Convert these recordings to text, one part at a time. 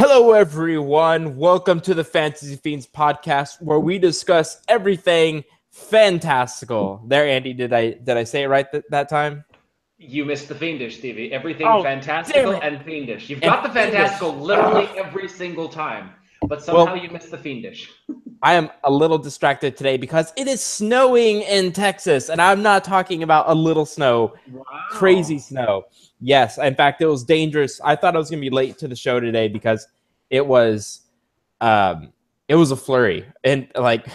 Hello, everyone. Welcome to the Fantasy Fiends podcast, where we discuss everything fantastical. There, Andy, did I say it right that time? You missed the fiendish, Stevie. Everything Oh, fantastical damn it. and fiendish. You've And got the fiendish. fantastical literally every single time, but somehow you missed the fiendish. I am a little distracted today because it is snowing in Texas, and I'm not talking about a little snow. Wow. Crazy snow. Yes, in fact, it was dangerous. I thought I was going to be late to the show today because it was a flurry. And like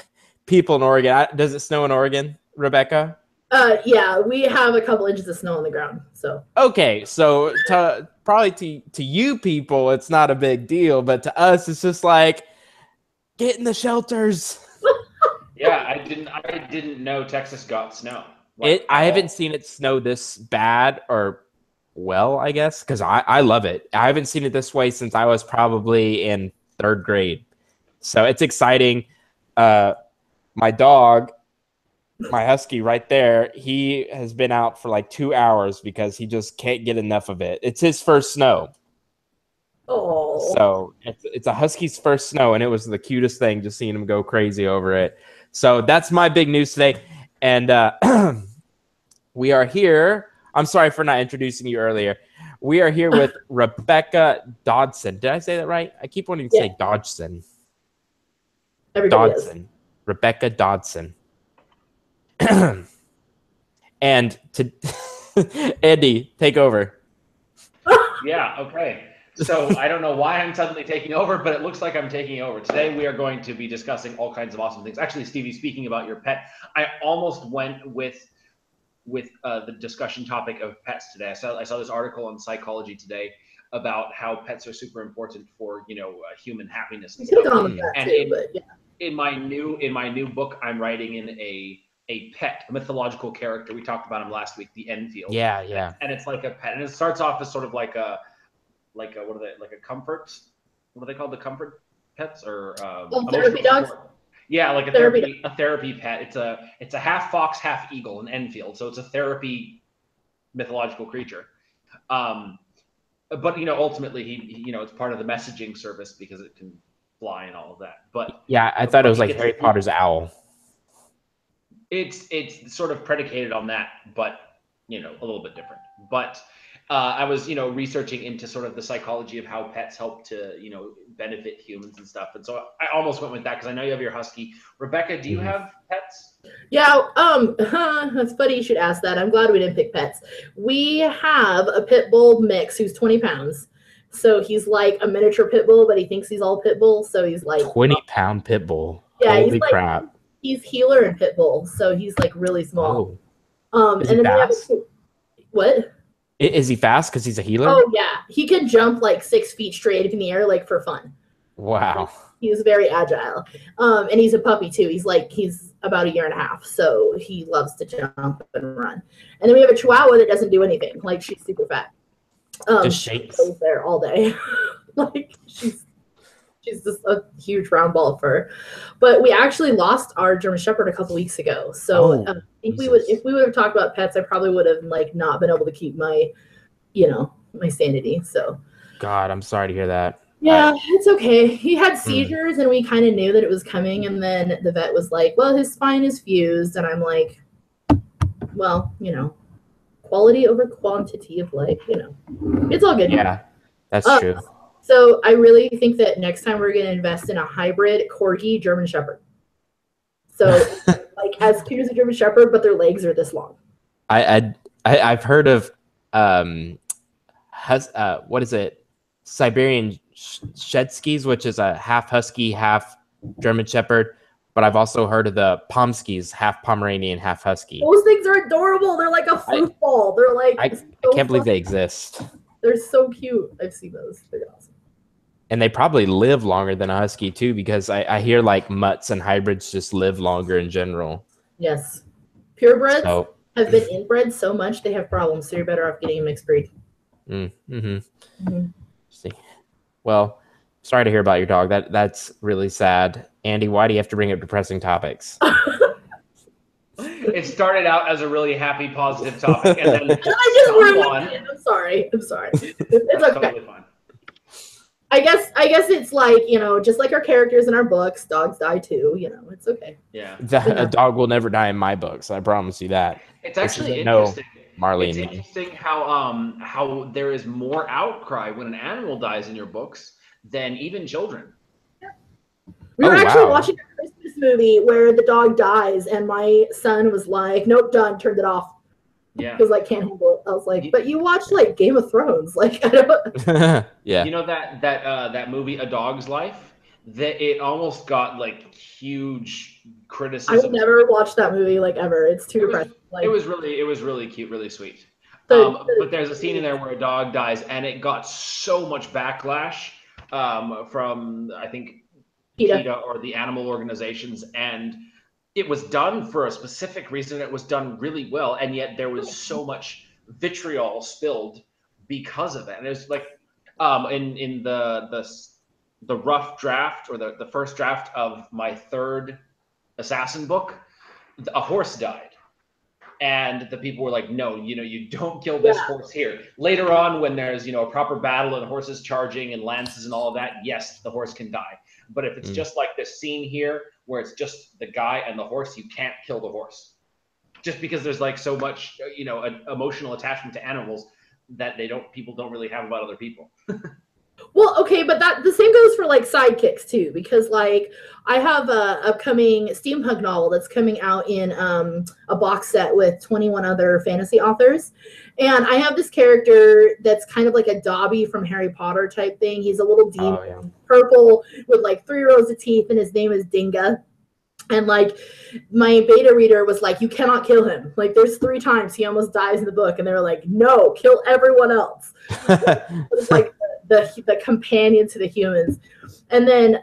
people in Oregon, does it snow in Oregon, Rebekah? Yeah, we have a couple inches of snow on the ground. So okay, so probably to you people, it's not a big deal, but to us, it's just like get in the shelters. Yeah, I didn't know Texas got snow. I haven't seen it snow this bad or well, I guess, because I love it. I haven't seen it this way since I was probably in third grade. So it's exciting. My dog, my husky right there, he has been out for like 2 hours because he just can't get enough of it. It's his first snow. Oh. So it's a husky's first snow, and it was the cutest thing just seeing him go crazy over it. So that's my big news today. And we are here. I'm sorry for not introducing you earlier. We are here with Rebekah Dodson. Did I say that right? I keep wanting to say Dodson. Dodson. Rebekah Dodson. And to Andy, take over. Yeah, okay. So I don't know why I'm suddenly taking over, but it looks like I'm taking over. Today we are going to be discussing all kinds of awesome things. Actually, Stevie, speaking about your pet, I almost went with the discussion topic of pets today. I saw this article on Psychology Today about how pets are super important for human happiness and stuff. And in my new book, I'm writing in a pet, a mythological character. We talked about him last week, the Enfield. Yeah. And it's like a pet, and it starts off as sort of like a what are they, like a comfort? What are they called? The comfort pets or therapy dogs? Yeah, like a therapy pet. It's a half fox, half eagle, an Enfield. So it's a therapy mythological creature. But ultimately he it's part of the messaging service because it can fly and all of that. But yeah, I thought it was like Harry Potter's owl. It's sort of predicated on that, but a little bit different. But I was, researching into sort of the psychology of how pets help to, benefit humans and stuff. And so I almost went with that because I know you have your husky. Rebekah, do you have pets? Yeah, that's funny you should ask that. I'm glad we didn't pick pets. We have a pit bull mix who's 20 pounds. So he's like a miniature pit bull, but he thinks he's all pit bull. So he's like 20-pound pit bull. Yeah, holy crap. He's healer and pit bull, so he's like really small. Is he fast? What? Is he fast because he's a healer? Oh yeah, he could jump like 6 feet straight in the air, like for fun. Wow. Like, he's very agile, and he's a puppy too. He's about 1.5 years, so he loves to jump and run. And then we have a Chihuahua that doesn't do anything. Like she's super fat. Just shakes. She goes there all day. Like she's just a huge round ball of fur. But we actually lost our German Shepherd a couple weeks ago. So I think if we would have talked about pets, I probably would have not been able to keep my, my sanity. So God, I'm sorry to hear that. Yeah, it's okay. He had seizures and we kind of knew that it was coming. And then the vet was like, well, his spine is fused. And I'm like, well, quality over quantity of life, it's all good. Yeah, that's true. So I really think that next time we're going to invest in a hybrid Corgi German Shepherd. So like as cute as a German Shepherd, but their legs are this long. I've heard of what is it? Siberian Shedskis, which is a half husky, half German Shepherd. But I've also heard of the Pomskis, half Pomeranian, half husky. Those things are adorable. They're like a fruit ball. They're like I can't believe they exist. They're so cute. I've seen those. They're awesome. And they probably live longer than a husky too, because I hear like mutts and hybrids just live longer in general. Yes. Purebreds have been inbred so much they have problems, so you're better off getting a mixed breed. See. Well, sorry to hear about your dog. That's really sad. Andy, why do you have to bring up depressing topics? It started out as a really happy, positive topic, and then I just ruined it. I'm sorry. It's okay. Totally fine. I guess it's like, just like our characters in our books, dogs die too. It's okay. Yeah. A dog will never die in my books. I promise you that. It's This actually isn't no interesting. Marley It's and me. interesting how there is more outcry when an animal dies in your books than even children. We were actually Wow. watching a Christmas movie where the dog dies, and my son was like, "Nope, done." Turned it off. Yeah. Because like can't handle it. I was like, but you watched like Game of Thrones, like I don't. Yeah. You know that movie A Dog's Life? That it almost got like huge I criticism. would never watch that movie like ever. It's too depressing. It was really cute, really sweet. The But there's a scene in there where a dog dies, and it got so much backlash from I think PETA or the animal organizations, and it was done for a specific reason. It was done really well, and yet there was so much vitriol spilled because of it. And it was like in the rough draft or the first draft of my third assassin book, a horse died. And the people were like, no, you don't kill this horse here. Later on, when there's, a proper battle and horses charging and lances and all of that, yes, the horse can die. But if it's just like this scene here where it's just the guy and the horse, you can't kill the horse. Just because there's like so much, an emotional attachment to animals that people don't really have about other people. Well, okay, but the same goes for like sidekicks too, because like I have a upcoming steampunk novel that's coming out in a box set with 21 other fantasy authors, and I have this character that's kind of like a Dobby from Harry Potter type thing. He's a little demon, purple with like 3 rows of teeth, and his name is Dinga. And like my beta reader was like, you cannot kill him. Like there's 3 times he almost dies in the book, and they were like, no, kill everyone else. It's like the companion to the humans. And then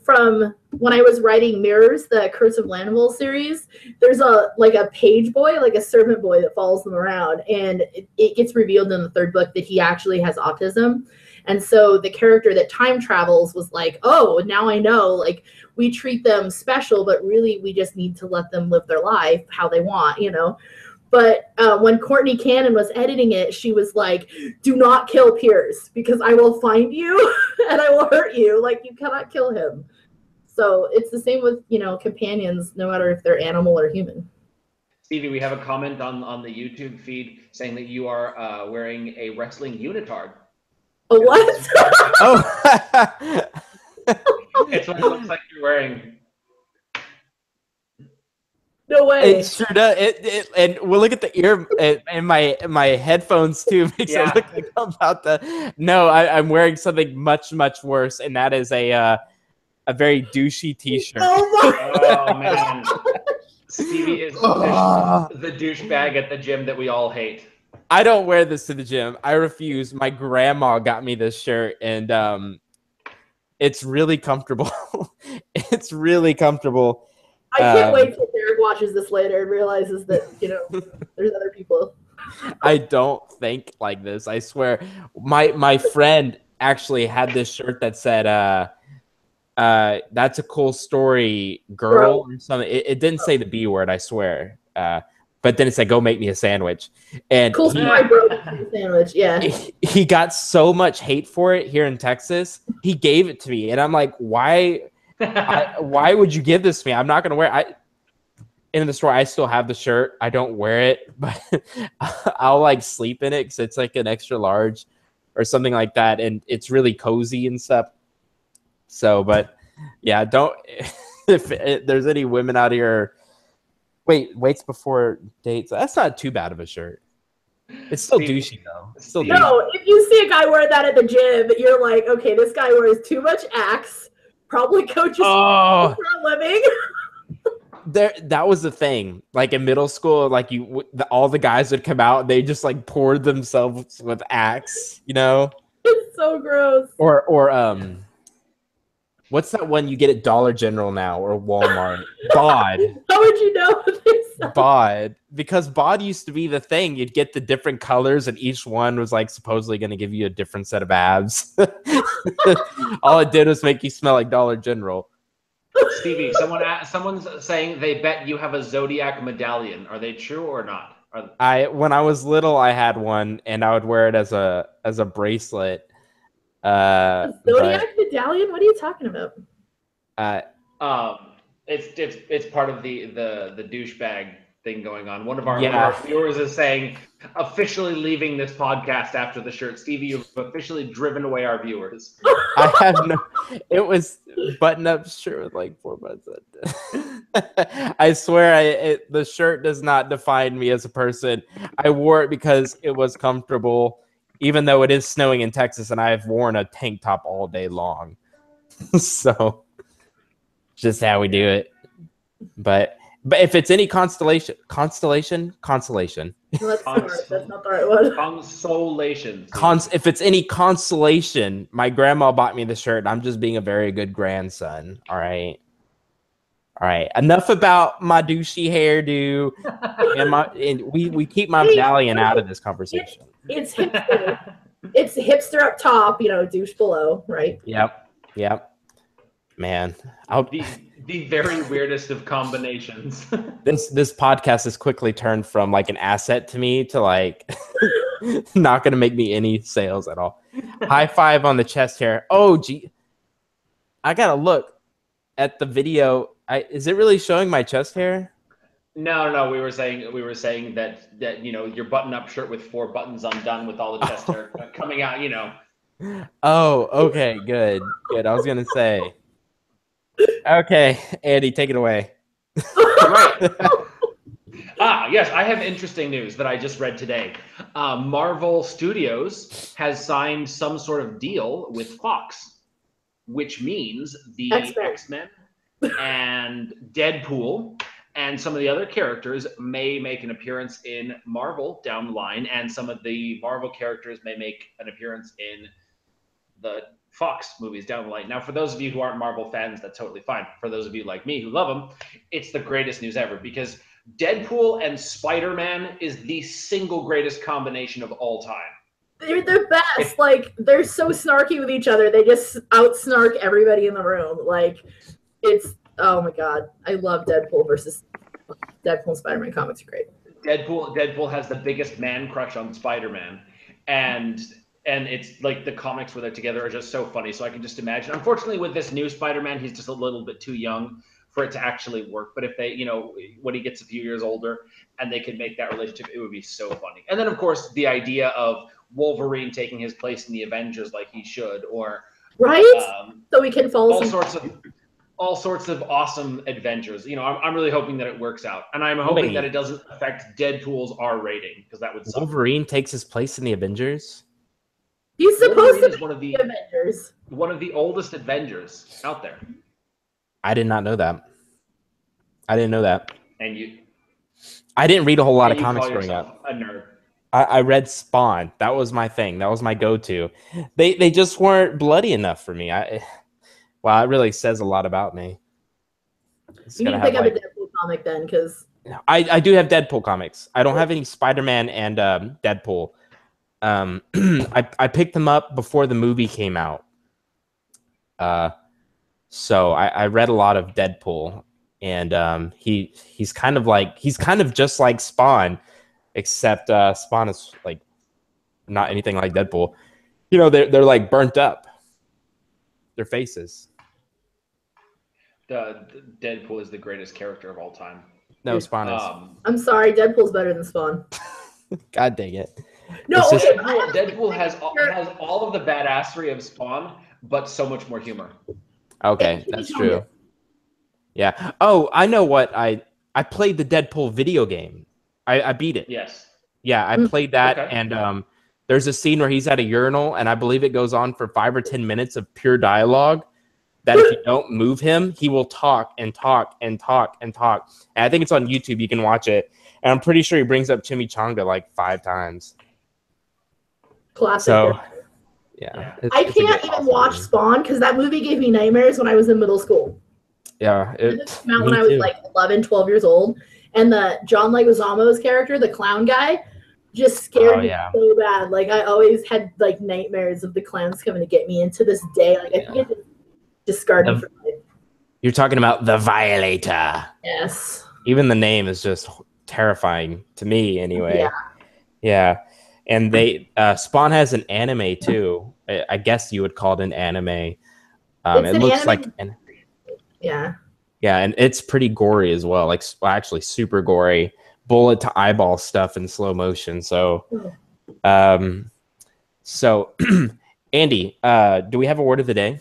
from when I was writing Mirrors, the Curse of Lanival series, there's a page boy, like a servant boy that follows them around, and it gets revealed in the 3rd book that he actually has autism. And so the character that time travels was like, oh, now I know, like we treat them special, but really we just need to let them live their life how they want, But when Courtney Cannon was editing it, she was like, do not kill Pierce because I will find you and I will hurt you. Like, you cannot kill him. So it's the same with, companions, no matter if they're animal or human. Stevie, we have a comment on the YouTube feed saying that you are wearing a wrestling unitard. A what? Oh. It's what it looks like you're wearing. No way. It sure does. And we'll look at the ear and my headphones too. Makes it look like I'm about to. No, I'm wearing something much worse, and that is a very douchey T-shirt. Oh man, Stevie is the douchebag at the gym that we all hate. I don't wear this to the gym. I refuse. My grandma got me this shirt, and it's really comfortable. It's really comfortable. I can't wait till Derek watches this later and realizes that, there's other people. I don't think like this. I swear. My friend actually had this shirt that said, that's a cool story, girl, or something. It didn't say the B word, I swear. But then it said, go make me a sandwich. And cool story, bro. Sandwich, yeah. He got so much hate for it here in Texas. He gave it to me. And I'm like, why? Why would you give this to me? I'm not going to wear it. In the store, I still have the shirt. I don't wear it, but I'll like sleep in it because it's like an extra large or something like that. And it's really cozy and stuff. So, but yeah, don't, if there's any women out here, waits before dates. That's not too bad of a shirt. It's still douchey though. It's still douchey. No, if you see a guy wearing that at the gym, you're like, okay, this guy wears too much Axe. Probably coaches for a living. That was the thing. Like in middle school, like all the guys would come out and they just like poured themselves with Axe, It's so gross. Or what's that one you get at Dollar General now or Walmart? Bod. How would you know this? Bod. Because Bod used to be the thing. You'd get the different colors and each one was like supposedly going to give you a different set of abs. All it did was make you smell like Dollar General. Stevie, someone's saying they bet you have a Zodiac medallion. Are they true or not? When I was little, I had one and I would wear it as a bracelet. Zodiac medallion? What are you talking about? It's part of the douchebag thing going on. One of our viewers is saying, officially leaving this podcast after the shirt. Stevie, you've officially driven away our viewers. I have no. It was button-up shirt with like 4 buttons. I swear, the shirt does not define me as a person. I wore it because it was comfortable, even though it is snowing in Texas, and I've worn a tank top all day long. So, just how we do it. But if it's any constellation. No, that's not the right word. Consolation. If it's any consolation, my grandma bought me the shirt, and I'm just being a very good grandson. All right. Enough about my douchey hairdo, and we keep my medallion out of this conversation. It's hipster. It's hipster up top, douche below, right? Yep. Man, the very weirdest of combinations. This podcast has quickly turned from like an asset to me to like not going to make me any sales at all. High five on the chest hair. Oh, gee, I gotta look at the video. Is it really showing my chest hair? No. We were saying that your button-up shirt with 4 buttons undone with all the chest hair coming out. Oh, okay, good. I was gonna say. Okay, Andy, take it away. Right. Yes, I have interesting news that I just read today. Marvel Studios has signed some sort of deal with Fox, which means the X-Men and Deadpool and some of the other characters may make an appearance in Marvel down the line, and some of the Marvel characters may make an appearance in the Fox movies down the line. Now, for those of you who aren't Marvel fans, that's totally fine. For those of you like me who love them, it's the greatest news ever, because Deadpool and Spider-Man is the single greatest combination of all time. They're the best. Like, they're so snarky with each other. They just out-snark everybody in the room. Like, oh my god. I love Deadpool and Spider-Man comics are great. Deadpool has the biggest man crush on Spider-Man. And it's like the comics where they're together are just so funny. So I can just imagine. Unfortunately, with this new Spider-Man, he's just a little bit too young for it to actually work. But if they, when he gets a few years older and they can make that relationship, it would be so funny. And then, of course, the idea of Wolverine taking his place in the Avengers like he should, or right, so we can follow all sorts of awesome adventures. I'm really hoping that it works out, and I'm hoping that it doesn't affect Deadpool's R rating, because that would suck. Wolverine takes his place in the Avengers. He's supposed to be one of the Avengers. One of the oldest Avengers out there. I did not know that. I didn't know that. And I didn't read a whole lot of comics growing up. A nerd. I read Spawn. That was my thing. That was my go-to. They just weren't bloody enough for me. Wow, it really says a lot about me. You need to pick up a Deadpool comic then, because I do have Deadpool comics. I don't have any Spider-Man and Deadpool. I picked them up before the movie came out. So I read a lot of Deadpool, and he's kind of just like Spawn, except Spawn is like not anything like Deadpool. They're like burnt up. Their faces. Deadpool is the greatest character of all time. No, Spawn is. I'm sorry, Deadpool's better than Spawn. God dang it. No, Deadpool has all of the badassery of Spawn, but so much more humor. Okay, that's true. Yeah. Oh, I know what I played the Deadpool video game. I beat it. Yes. Yeah, I played that, okay. And there's a scene where he's at a urinal, and I believe it goes on for 5 or 10 minutes of pure dialogue. That if you don't move him, he will talk and talk and talk and talk. And I think it's on YouTube. You can watch it. And I'm pretty sure he brings up Chimichanga like 5 times. Classic. So, yeah. I can't even watch Spawn because that movie gave me nightmares when I was in middle school. Yeah. It came out when I was like 11, 12 years old. And the John Leguizamo's character, the clown guy, just scared me so bad. Like, I always had like nightmares of the clowns coming to get me. And to this day, like, I think I just discarded for life. You're talking about the Violator. Yes. Even the name is just terrifying to me anyway. Yeah. And they Spawn has an anime too. I guess you would call it an anime. It looks like yeah. Yeah, and it's pretty gory as well. Like actually super gory, bullet to eyeball stuff in slow motion. So, so Andy, do we have a word of the day?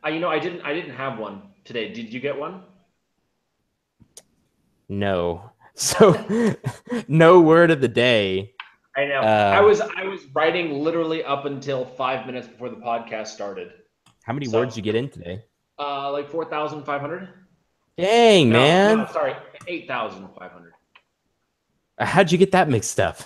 I didn't have one today. Did you get one? No. So no word of the day. I know. I was writing literally up until 5 minutes before the podcast started. How many words you get in today? Like 4,500. Dang, man. No, sorry, 8,500. How'd you get that mixed up?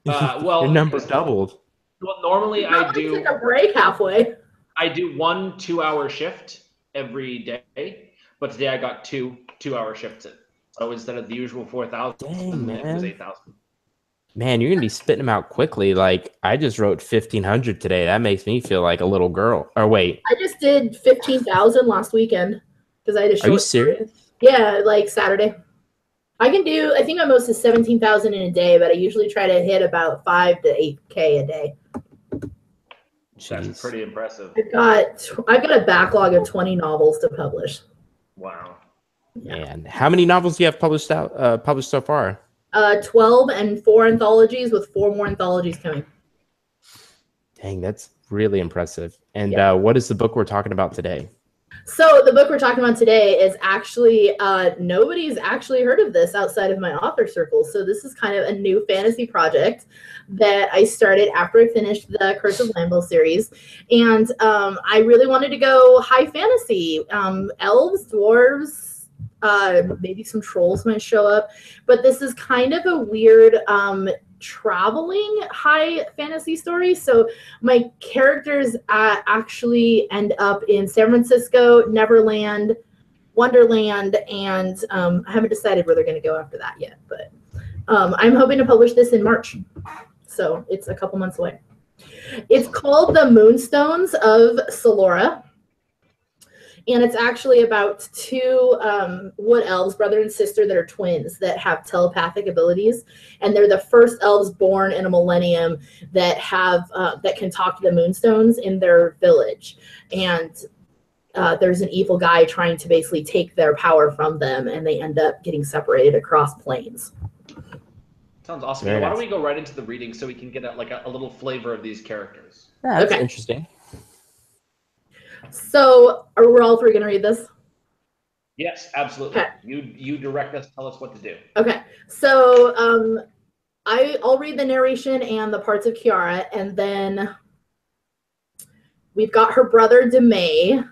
Well, your number doubled. Well, normally I do take a break halfway. I do 1 2-hour shift every day, but today I got 2 2-hour shifts in. So instead of the usual 4,000, it was 8,000. Man, you're gonna be spitting them out quickly. Like I just wrote 1,500 today. That makes me feel like a little girl. Or wait, I just did 15,000 last weekend because I had a short. Are you serious? Yeah, like Saturday. I think my most is 17,000 in a day, but I usually try to hit about 5 to 8K a day. That's pretty impressive. I've got a backlog of 20 novels to publish. Wow. Man, how many novels do you have published so far? 12 and 4 anthologies with 4 more anthologies coming. Dang, that's really impressive. And what is the book we're talking about today? So the book we're talking about today is actually, nobody's actually heard of this outside of my author circle. So this is kind of a new fantasy project that I started after I finished the Curse of Lambeau series. And I really wanted to go high fantasy, elves, dwarves, maybe some trolls might show up. But this is kind of a weird traveling high fantasy story. So my characters actually end up in San Francisco, Neverland, Wonderland, and I haven't decided where they're going to go after that yet, but I'm hoping to publish this in March, so it's a couple months away. It's called The Moonstones of Solora, and it's actually about 2 wood elves, brother and sister, that are twins that have telepathic abilities, and they're the first elves born in a millennium that have that can talk to the Moonstones in their village. And there's an evil guy trying to basically take their power from them, and they end up getting separated across planes. Sounds awesome. Why don't we go right into the reading so we can get a little flavor of these characters? Yeah, that's interesting. So, are we all 3 going to read this? Yes, absolutely. Okay. You direct us, tell us what to do. Okay. So, I'll read the narration and the parts of Kiara, and then we've got her brother Demay.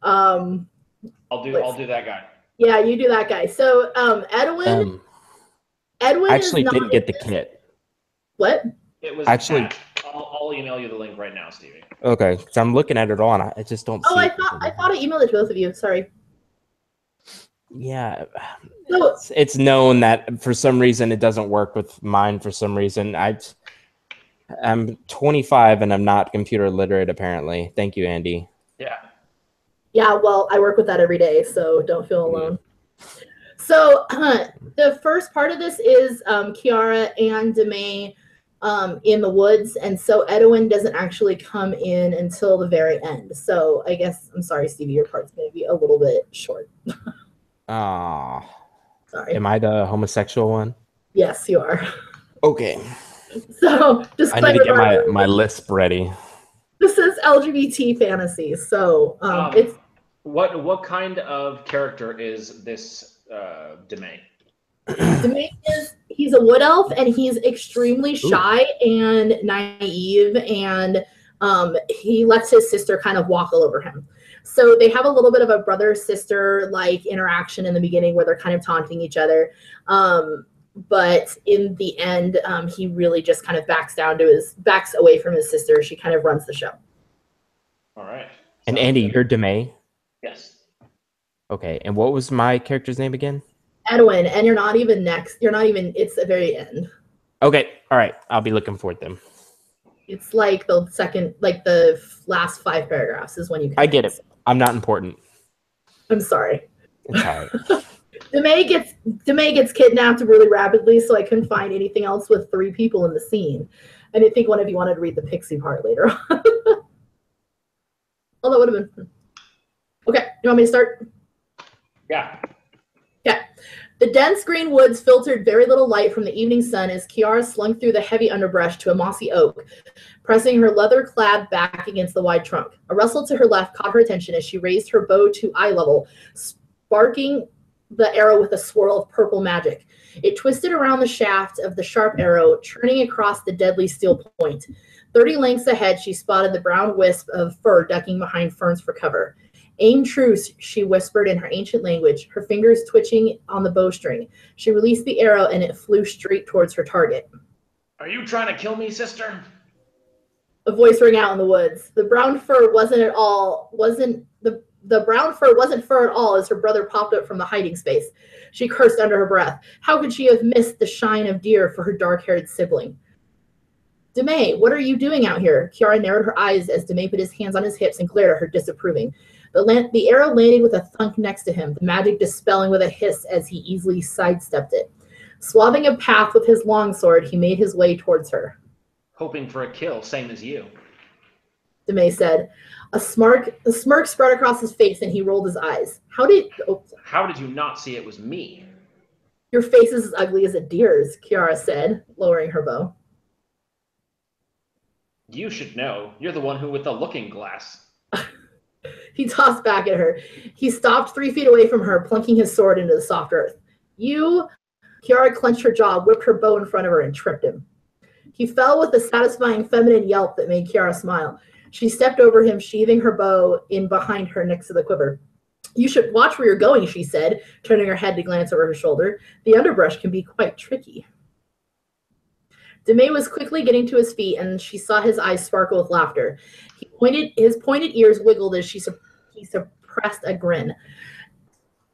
I'll do that guy. Yeah, you do that guy. So, Edwin actually didn't get the kit. What? It was actually. I'll email you the link right now, Stevie. Okay, because I'm looking at it all and I just don't see I thought I emailed it to both of you. Sorry. Yeah. It's known that for some reason it doesn't work with mine for some reason. I'm 25 and I'm not computer literate apparently. Thank you, Andy. Yeah. Yeah, well, I work with that every day, so don't feel alone. So the first part of this is Kiara and Demay in the woods, and so Edwin doesn't actually come in until the very end. So I guess, I'm sorry, Stevie, your part's going to be a little bit short. Ah, sorry. Am I the homosexual one? Yes, you are. Okay. So just I need to get my lisp ready. This is LGBT fantasy, so it's what kind of character is this Demay? Demay he's a wood elf, and he's extremely shy and naive, and he lets his sister kind of walk all over him. So they have a little bit of a brother-sister like interaction in the beginning where they're kind of taunting each other. But in the end, he really just kind of backs away from his sister. She kind of runs the show. All right. And Andy, you're Demay? Yes. Okay, and what was my character's name again? Edwin, and you're not even next. It's the very end. Okay, all right. I'll be looking for it then. It's like the last 5 paragraphs is when you. I get it. I'm not important. I'm sorry. It's all right. Demay gets kidnapped really rapidly, so I couldn't find anything else with 3 people in the scene. I didn't think one of you wanted to read the pixie part later on. Oh, that would have been. Okay, you want me to start? Yeah. Yeah. The dense green woods filtered very little light from the evening sun as Kiara slunk through the heavy underbrush to a mossy oak, pressing her leather-clad back against the wide trunk. A rustle to her left caught her attention as she raised her bow to eye level, sparking the arrow with a swirl of purple magic. It twisted around the shaft of the sharp arrow, churning across the deadly steel point. 30 lengths ahead, she spotted the brown wisp of fur ducking behind ferns for cover. Aim true, she whispered in her ancient language, her fingers twitching on the bowstring. She released the arrow and it flew straight towards her target. Are you trying to kill me, sister? A voice rang out in the woods. The brown fur wasn't fur at all as her brother popped up from the hiding space. She cursed under her breath. How could she have missed the shine of deer for her dark-haired sibling? Demay, what are you doing out here? Kiara narrowed her eyes as Demay put his hands on his hips and glared at her, disapproving. The arrow landed with a thunk next to him, the magic dispelling with a hiss as he easily sidestepped it. Swathing a path with his longsword, he made his way towards her. Hoping for a kill, same as you. Demay said. A smirk spread across his face and he rolled his eyes. How did you not see it was me? Your face is as ugly as a deer's, Kiara said, lowering her bow. You should know. You're the one who with the looking glass. He tossed back at her. He stopped 3 feet away from her, plunking his sword into the soft earth. You... Kiara clenched her jaw, whipped her bow in front of her, and tripped him. He fell with a satisfying feminine yelp that made Kiara smile. She stepped over him, sheathing her bow in behind her next to the quiver. You should watch where you're going, she said, turning her head to glance over her shoulder. The underbrush can be quite tricky. Demay was quickly getting to his feet, and she saw his eyes sparkle with laughter. His pointed ears wiggled as he suppressed a grin.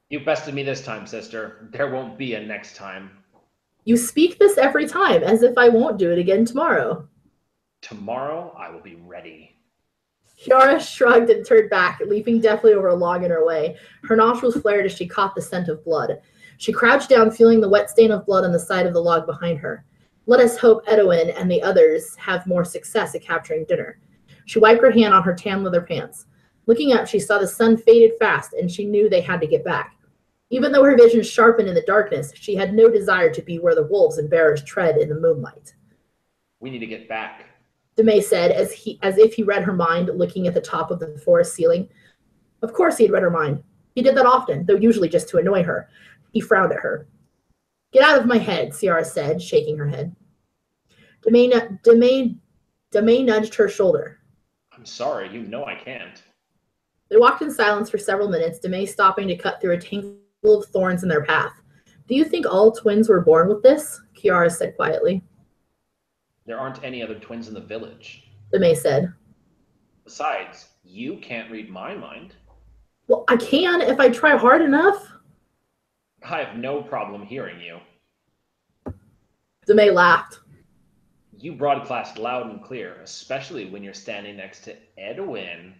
You bested me this time, sister. There won't be a next time. You speak this every time, as if I won't do it again tomorrow. Tomorrow, I will be ready. Kiara shrugged and turned back, leaping deftly over a log in her way. Her nostrils flared as she caught the scent of blood. She crouched down, feeling the wet stain of blood on the side of the log behind her. Let us hope Edwin and the others have more success at capturing dinner. She wiped her hand on her tan leather pants. Looking up, she saw the sun faded fast, and she knew they had to get back. Even though her vision sharpened in the darkness, she had no desire to be where the wolves and bears tread in the moonlight. We need to get back, Demay said, as if he read her mind, looking at the top of the forest ceiling. Of course he had read her mind. He did that often, though usually just to annoy her. He frowned at her. Get out of my head, Ciara said, shaking her head. Demay nudged her shoulder. I'm sorry, you know I can't. They walked in silence for several minutes, Demay stopping to cut through a tangle of thorns in their path. Do you think all twins were born with this? Kiara said quietly. There aren't any other twins in the village, Demay said. Besides, you can't read my mind. Well, I can if I try hard enough. I have no problem hearing you. Demay laughed. You broadcast loud and clear, especially when you're standing next to Edwin.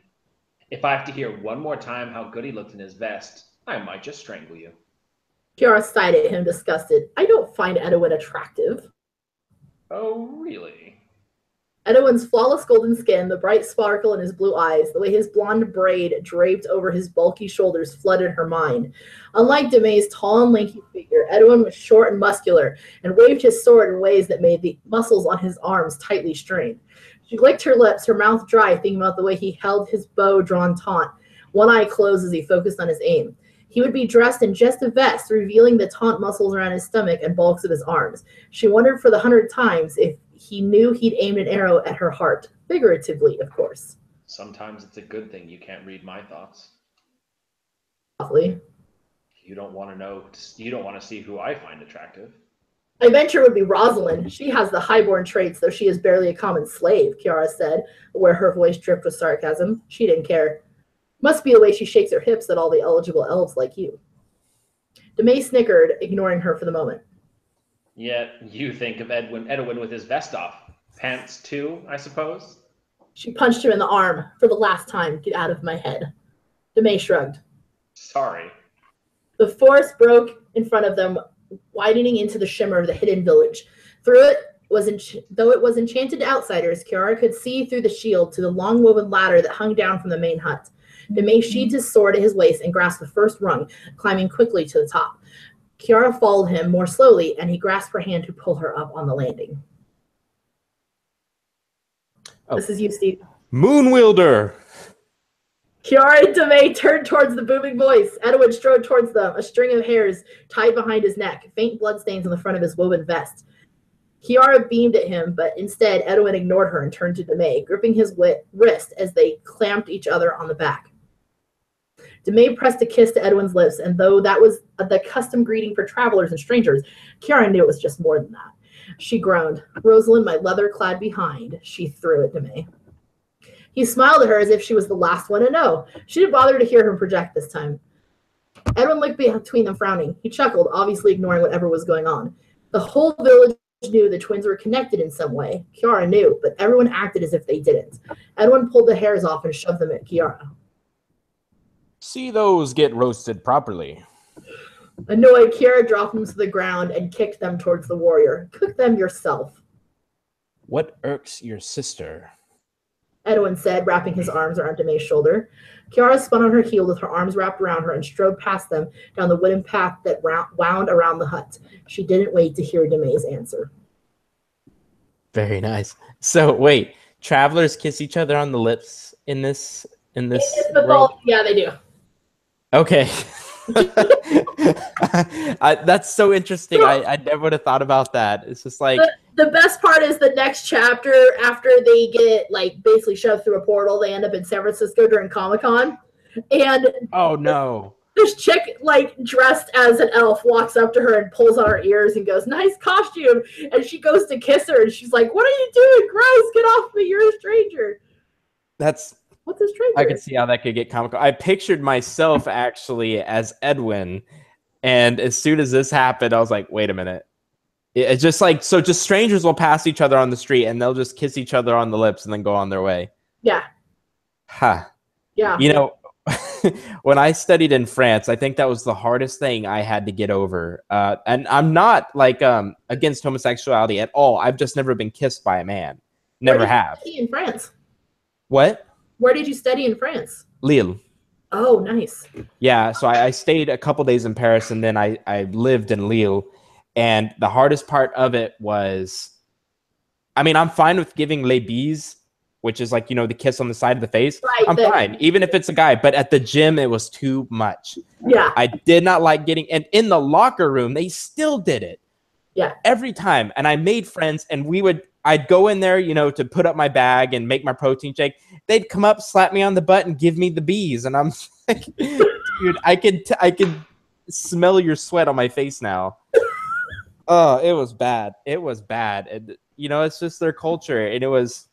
If I have to hear one more time how good he looked in his vest, I might just strangle you. Kiara sighed at him, disgusted. I don't find Edwin attractive. Oh, really? Edwin's flawless golden skin, the bright sparkle in his blue eyes, the way his blonde braid draped over his bulky shoulders flooded her mind. Unlike Demay's tall and lanky figure, Edwin was short and muscular and waved his sword in ways that made the muscles on his arms tightly strained. She licked her lips, her mouth dry, thinking about the way he held his bow drawn taut, one eye closed as he focused on his aim. He would be dressed in just a vest, revealing the taut muscles around his stomach and bulks of his arms. She wondered for the 100th time if he knew he'd aimed an arrow at her heart. Figuratively, of course. Sometimes it's a good thing you can't read my thoughts. Softly. You don't want to see who I find attractive. I venture would be Rosalind. She has the highborn traits, though she is barely a common slave, Kiara said, where her voice dripped with sarcasm. She didn't care. Must be the way she shakes her hips at all the eligible elves like you. Demay snickered, ignoring her for the moment. Yet you think of Edwin with his vest off. Pants too, I suppose? She punched him in the arm. For the last time, get out of my head. Demay shrugged. Sorry. The forest broke in front of them, widening into the shimmer of the hidden village. Though it was enchanted to outsiders, Kiara could see through the shield to the long woven ladder that hung down from the main hut. Demay sheathed his sword at his waist and grasped the first rung, climbing quickly to the top. Kiara followed him more slowly, and he grasped her hand to pull her up on the landing. Oh. This is you, Steve. Moonwielder! Kiara and Demay turned towards the booming voice. Edwin strode towards them, a string of hairs tied behind his neck, faint bloodstains on the front of his woven vest. Kiara beamed at him, but instead Edwin ignored her and turned to Demay, gripping his wrist as they clamped each other on the back. Demay pressed a kiss to Edwin's lips, and though that was the custom greeting for travelers and strangers, Kiara knew it was just more than that. She groaned. Rosalind, my leather-clad behind, she threw at Demay. He smiled at her as if she was the last one to know. She didn't bother to hear him project this time. Edwin looked between them, frowning. He chuckled, obviously ignoring whatever was going on. The whole village knew the twins were connected in some way. Kiara knew, but everyone acted as if they didn't. Edwin pulled the hairs off and shoved them at Kiara. See those get roasted properly. Annoyed, Kiara dropped them to the ground and kicked them towards the warrior. Cook them yourself. What irks your sister? Edwin said, wrapping his arms around Demay's shoulder. Kiara spun on her heel with her arms wrapped around her and strode past them down the wooden path that wound around the hut. She didn't wait to hear Demay's answer. Very nice. So, wait, travelers kiss each other on the lips in this world? Yeah, they do. Okay. That's so interesting. I never would have thought about that. It's just like the best part is the next chapter. After they get like basically shoved through a portal, they end up in San Francisco during Comic-Con, and oh no, this chick like dressed as an elf walks up to her and pulls on her ears and goes, "Nice costume," and she goes to kiss her and she's like, "What are you doing? Gross! Get off me! You're a stranger." What's a stranger? I could see how that could get comical. I pictured myself actually as Edwin, and as soon as this happened, I was like, wait a minute. It's just like, so just strangers will pass each other on the street and they'll just kiss each other on the lips and then go on their way. Yeah. Huh. Yeah. You know, when I studied in France, I think that was the hardest thing I had to get over. And I'm not like against homosexuality at all. I've just never been kissed by a man. Never have. In France. What? Where did you study in France? Lille. Oh, nice. Yeah, so I stayed a couple days in Paris, and then I lived in Lille. And the hardest part of it was, I mean, I'm fine with giving les bises, which is like, you know, the kiss on the side of the face. Right, I'm fine, even if it's a guy. But at the gym, it was too much. Yeah. I did not like getting, and in the locker room, they still did it. Yeah. Every time. And I made friends, and I'd go in there, you know, to put up my bag and make my protein shake. They'd come up, slap me on the butt, and give me the bees. And I'm like, dude, I could smell your sweat on my face now. Oh, it was bad. It was bad. And, you know, it's just their culture. And it was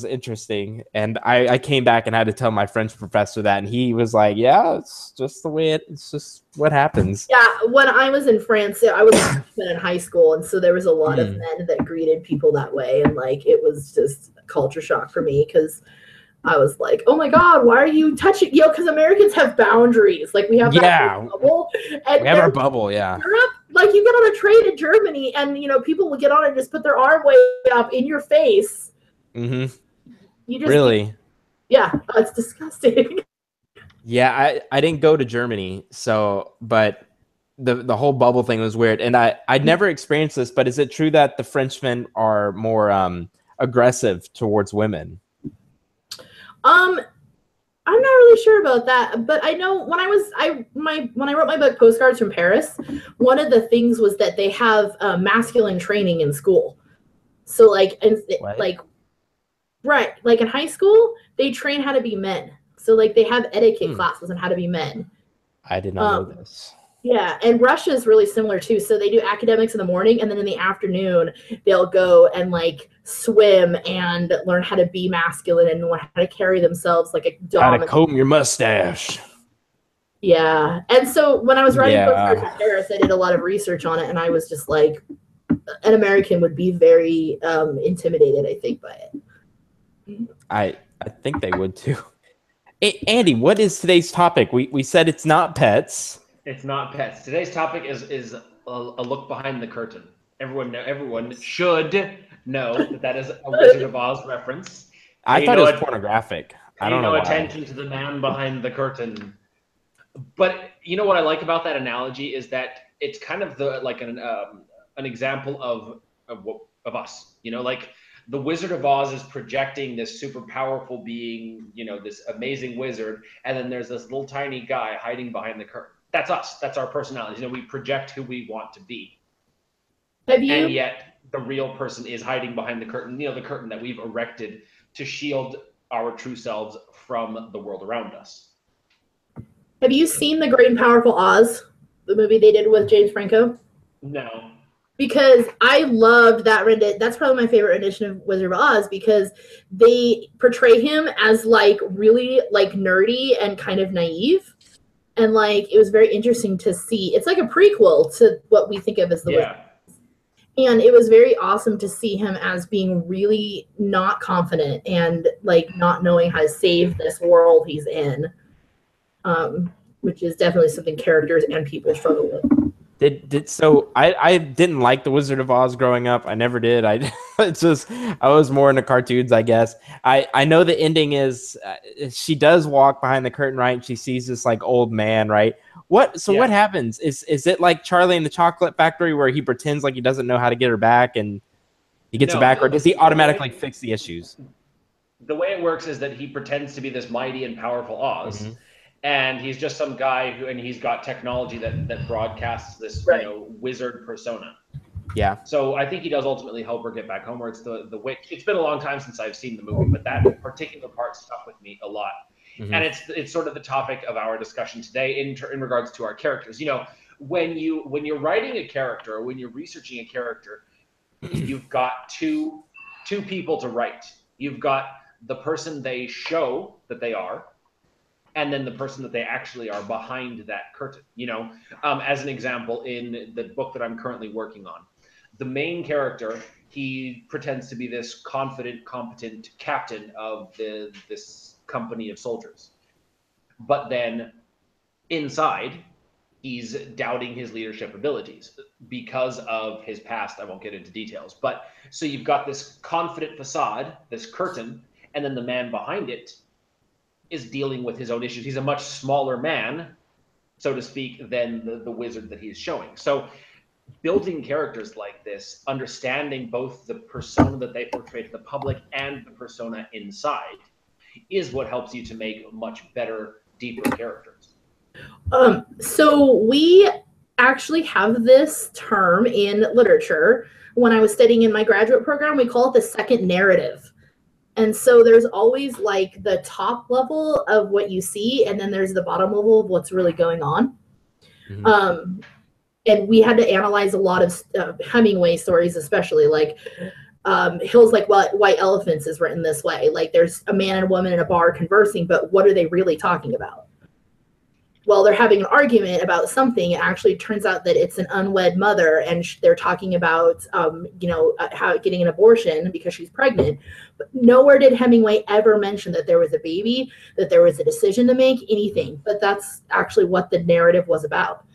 interesting. And I came back and had to tell my French professor that. And he was like, yeah, it's just the way it's just what happens. Yeah. When I was in France, I was in high school. And so there was a lot of men that greeted people that way. And like, it was just culture shock for me because I was like, oh my God, why are you touching, you know, because Americans have boundaries. Like we have that bubble. And we have our bubble, yeah. Europe, like you get on a train in Germany and, you know, people will get on and just put their arm way up in your face. Mm-hmm. You just really? Yeah, it's disgusting. Yeah, I didn't go to Germany, so but the whole bubble thing was weird. And I'd never experienced this, but is it true that the Frenchmen are more aggressive towards women? I'm not really sure about that, but I know when I wrote my book Postcards from Paris, one of the things was that they have masculine training in school. So like right, like in high school, they train how to be men. So like they have etiquette classes on how to be men. I did not know this. Yeah, and Russia is really similar too. So they do academics in the morning, and then in the afternoon they'll go and like swim and learn how to be masculine and learn how to carry themselves like a dominant. How to comb your mustache. Yeah, and so when I was writing Postcards from Paris, I did a lot of research on it, and I was just like, an American would be very intimidated, I think, by it. I think they would too. Andy, what is today's topic? We said it's not pets. It's not pets. Today's topic is a look behind the curtain. Everyone should know that is a Wizard of Oz reference. I thought it was pornographic. I don't know why. Attention to the man behind the curtain. But you know what I like about that analogy is that it's kind of an example of us. You know, like the Wizard of Oz is projecting this super powerful being, you know, this amazing wizard, and then there's this little tiny guy hiding behind the curtain. That's us. That's our personalities. You know, we project who we want to be. And yet the real person is hiding behind the curtain, you know, the curtain that we've erected to shield our true selves from the world around us. Have you seen The Great and Powerful Oz, the movie they did with James Franco? No. Because I loved that rendition. That's probably my favorite rendition of Wizard of Oz, because they portray him as like really like nerdy and kind of naive. And like, it was very interesting to see. It's like a prequel to what we think of as the Wizard. And it was very awesome to see him as being really not confident and like not knowing how to save this world he's in, which is definitely something characters and people struggle with. I didn't like the Wizard of Oz growing up. I never did. I was more into cartoons, I guess. I know the ending is she does walk behind the curtain, right? And she sees this like old man, right? What happens? Is it like Charlie and the Chocolate Factory where he pretends like he doesn't know how to get her back and he gets her back, or does he automatically fix the issues? The way it works is that he pretends to be this mighty and powerful Oz. Mm-hmm. And he's just some guy and he's got technology that broadcasts this, you know, wizard persona. Yeah. So I think he does ultimately help her get back home, where it's the witch. It's been a long time since I've seen the movie, but that particular part stuck with me a lot. Mm-hmm. And it's sort of the topic of our discussion today in regards to our characters. You know, when you're writing a character, or when you're researching a character, you've got two people to write. You've got the person they show that they are, and then the person that they actually are behind that curtain. You know, as an example, in the book that I'm currently working on, the main character, he pretends to be this confident, competent captain of this company of soldiers. But then inside, he's doubting his leadership abilities because of his past. I won't get into details. But so you've got this confident facade, this curtain, and then the man behind it is dealing with his own issues. He's a much smaller man, so to speak, than the wizard that he's showing. So building characters like this, understanding both the persona that they portray to the public and the persona inside, is what helps you to make much better, deeper characters. So we actually have this term in literature. When I was studying in my graduate program, we call it the second narrative. And so there's always like the top level of what you see, and then there's the bottom level of what's really going on. Mm-hmm. And we had to analyze a lot of Hemingway stories, especially like Hills Like White Elephants is written this way. Like there's a man and a woman in a bar conversing, but what are they really talking about? Well, they're having an argument about something. It actually turns out that it's an unwed mother, and they're talking about, how getting an abortion because she's pregnant. But nowhere did Hemingway ever mention that there was a baby, that there was a decision to make, anything. But that's actually what the narrative was about.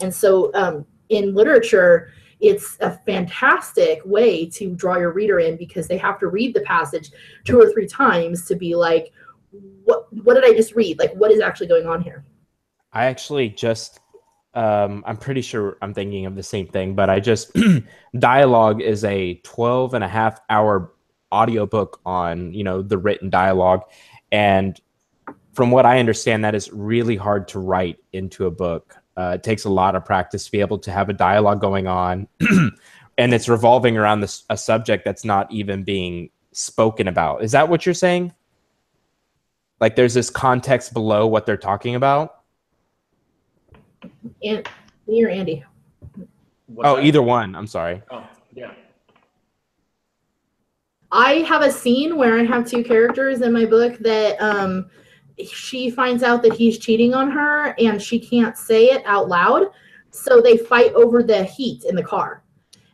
And so in literature, it's a fantastic way to draw your reader in, because they have to read the passage 2 or 3 times to be like, what did I just read? Like, what is actually going on here? I actually just, I'm pretty sure I'm thinking of the same thing, but dialogue is a 12.5-hour audiobook on, the written dialogue. And from what I understand, that is really hard to write into a book. It takes a lot of practice to be able to have a dialogue going on. And it's revolving around a subject that's not even being spoken about. Is that what you're saying? Like there's this context below what they're talking about? And me or Andy? Either one. I'm sorry. Oh, yeah. I have a scene where I have 2 characters in my book that she finds out that he's cheating on her, and she can't say it out loud. So they fight over the heat in the car.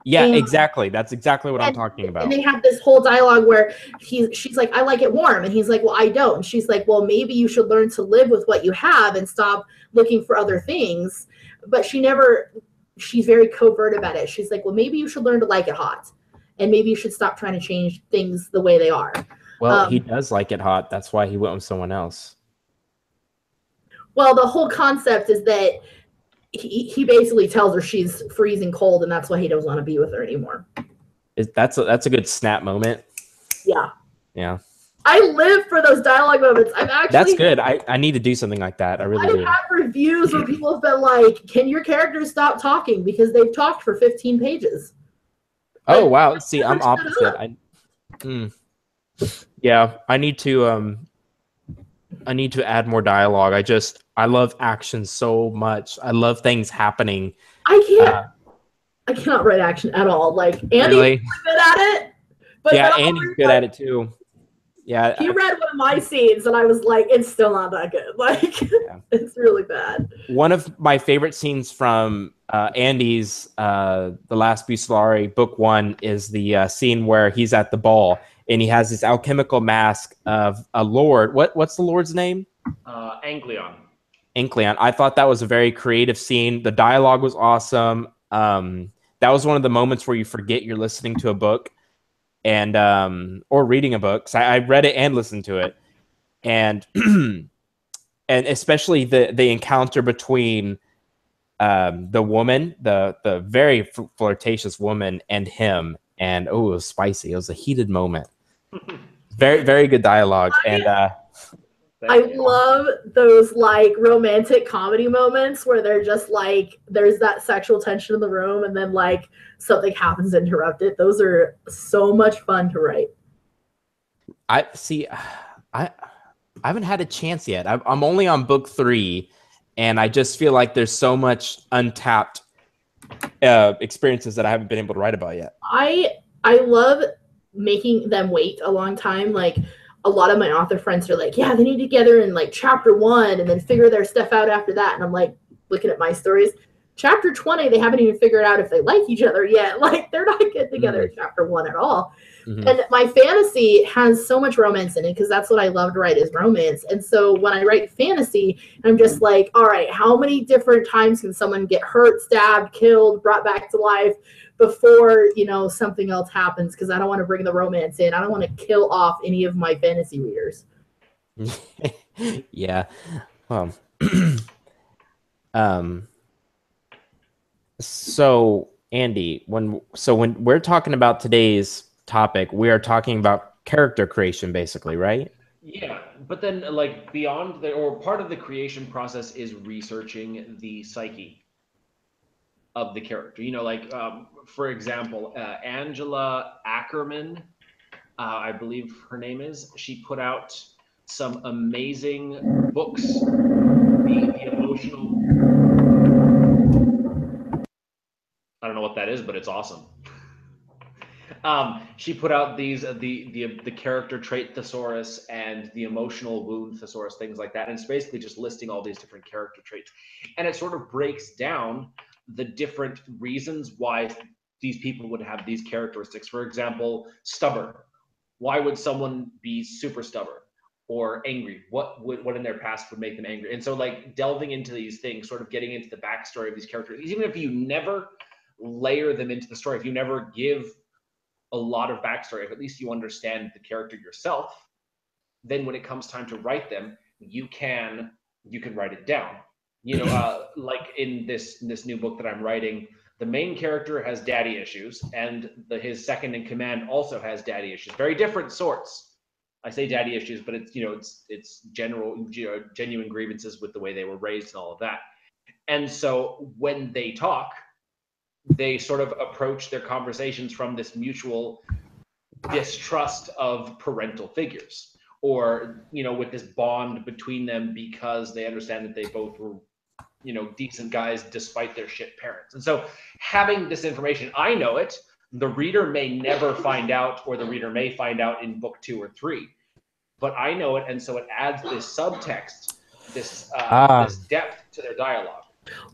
Yeah, exactly. That's exactly what I'm talking And about. they have this whole dialogue where she's like, I like it warm. And he's like, well, I don't. And she's like, well, maybe you should learn to live with what you have and stop looking for other things. But she's very covert about it. She's like, well, maybe you should learn to like it hot. And maybe you should stop trying to change things the way they are. Well, he does like it hot. That's why he went with someone else. Well, the whole concept is that he basically tells her she's freezing cold, and that's why he doesn't want to be with her anymore. That's a good snap moment. Yeah. Yeah. I live for those dialogue moments. That's good. I need to do something like that. I really do. I've had reviews where people have been like, can your characters stop talking because they've talked for 15 pages? Oh, wow. See, I'm opposite. Yeah, I need to add more dialogue. I love action so much. I love things happening. I cannot write action at all. Like Andy's really good at it. But yeah, Andy's good at it too. Yeah. He read one of my scenes and I was like, it's still not that good. Like it's really bad. One of my favorite scenes from Andy's The Last Bucellari book 1 is the scene where he's at the ball and he has this alchemical mask of a lord. What's the lord's name? Ancleon. Ancleon. I thought that was a very creative scene. The dialogue was awesome. That was one of the moments where you forget you're listening to a book and or reading a book. So I read it and listened to it. And and especially the encounter between the woman, the very flirtatious woman and him. And it was spicy. It was a heated moment. Very, very good dialogue. And I love those like romantic comedy moments where they're just like there's that sexual tension in the room and then like something happens to interrupt it. Those are so much fun to write. I haven't had a chance yet. I'm only on book 3, and I just feel like there's so much untapped experiences that I haven't been able to write about yet. I love making them wait a long time. Like a lot of my author friends are like, yeah, they need to get together in like chapter 1 and then figure their stuff out after that. And I'm like, looking at my stories, chapter 20, they haven't even figured out if they like each other yet. Like they're not getting together in chapter 1 at all. And my fantasy has so much romance in it because that's what I love to write is romance. And so when I write fantasy, I'm just like, all right, how many different times can someone get hurt, stabbed, killed, brought back to life before, you know, something else happens? Because I don't want to bring the romance in. I don't want to kill off any of my fantasy readers. Yeah. Well, so Andy, when we're talking about today's topic, we are talking about character creation basically, right? Yeah, but then like beyond or part of the creation process is researching the psyche of the character. You know, like for example, Angela Ackerman, I believe her name is, she put out some amazing books, the emotional, I don't know what that is, but it's awesome. She put out these the character trait thesaurus and the emotional wound thesaurus, things like that. And it's basically just listing all these different character traits. And it sort of breaks down the different reasons why these people would have these characteristics. For example, stubborn. Why would someone be super stubborn? Or angry? What in their past would make them angry? And so like delving into these things, sort of getting into the backstory of these characters, even if you never layer them into the story, if you never give a lot of backstory, if at least you understand the character yourself, then when it comes time to write them, you can write it down. You know, like in this new book that I'm writing, the main character has daddy issues, and his second in command also has daddy issues. Very different sorts. I say daddy issues, but it's, you know, it's general, you know, genuine grievances with the way they were raised and all of that. And so when they talk, they sort of approach their conversations from this mutual distrust of parental figures, or, you know, with this bond between them because they understand that they both were, you know, decent guys despite their shit parents. And so having this information, I know it, the reader may never find out, or the reader may find out in book 2 or 3, but I know it. And so it adds this subtext, this depth to their dialogue.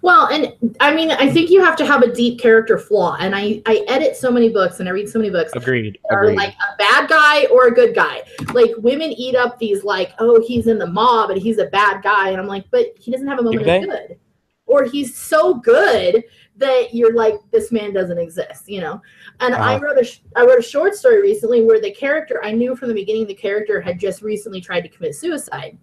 Well, and I mean, I think you have to have a deep character flaw. And I edit so many books and I read so many books Agreed. that are like a bad guy or a good guy. Like women eat up these like, oh, he's in the mob and he's a bad guy. And I'm like, but he doesn't have a moment of good. Or he's so good that you're like, this man doesn't exist, you know? And I wrote a short story recently where the character, I knew from the beginning the character had just recently tried to commit suicide.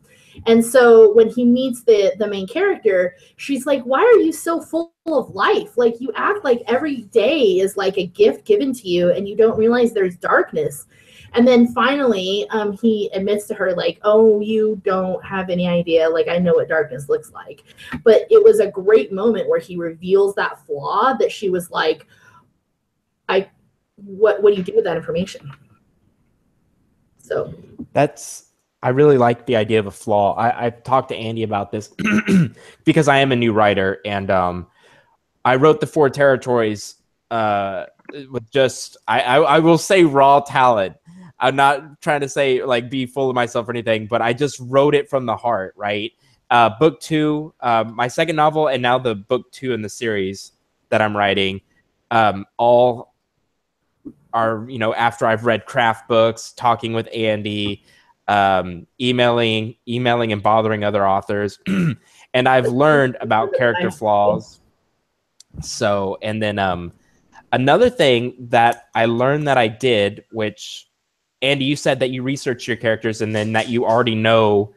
And so when he meets the main character, she's like, why are you so full of life? Like you act like every day is like a gift given to you and you don't realize there's darkness. And then finally, he admits to her, like, oh, you don't have any idea. Like, I know what darkness looks like. But it was a great moment where he reveals that flaw that she was like, what do you do with that information? So I really like the idea of a flaw. I've talked to Andy about this because I am a new writer, and I wrote the 4 territories with just I will say raw talent. I'm not trying to say like be full of myself or anything, but I just wrote it from the heart, right? Book 2, my second novel, and now the book 2 in the series that I'm writing, all are, you know, after I've read craft books, talking with Andy, emailing and bothering other authors, and I've learned about character flaws. So, and then another thing that I learned that I did, which Andy, you said that you research your characters and then that you already know